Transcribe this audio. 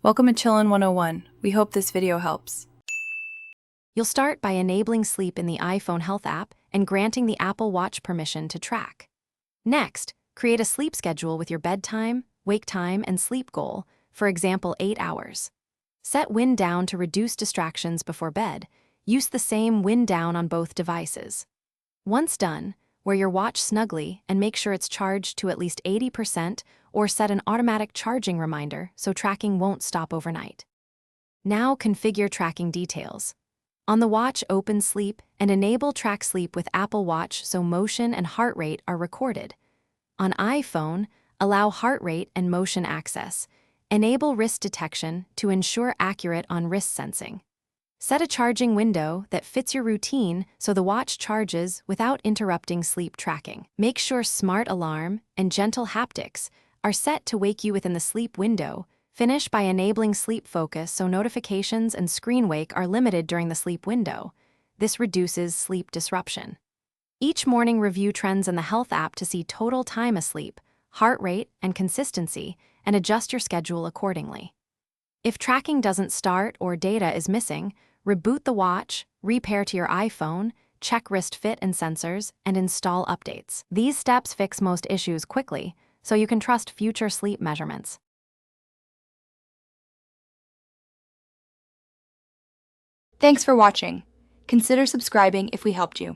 Welcome to Chillin' 101. We hope this video helps. You'll start by enabling sleep in the iPhone Health app and granting the Apple Watch permission to track. Next, create a sleep schedule with your bedtime, wake time, and sleep goal, for example 8 hours. Set wind down to reduce distractions before bed. Use the same wind down on both devices. Once done, wear your watch snugly and make sure it's charged to at least 80% or set an automatic charging reminder so tracking won't stop overnight. Now configure tracking details. On the watch, open Sleep and enable Track Sleep with Apple Watch so motion and heart rate are recorded. On iPhone, allow heart rate and motion access. Enable wrist detection to ensure accurate on-wrist sensing. Set a charging window that fits your routine so the watch charges without interrupting sleep tracking. Make sure Smart Alarm and Gentle Haptics are set to wake you within the sleep window. Finish by enabling sleep focus so notifications and screen wake are limited during the sleep window. This reduces sleep disruption. Each morning, review trends in the Health app to see total time asleep, heart rate, and consistency, and adjust your schedule accordingly. If tracking doesn't start or data is missing, reboot the watch, repair to your iPhone, check wrist fit and sensors, and install updates. These steps fix most issues quickly, so you can trust future sleep measurements. Thanks for watching. Consider subscribing if we helped you.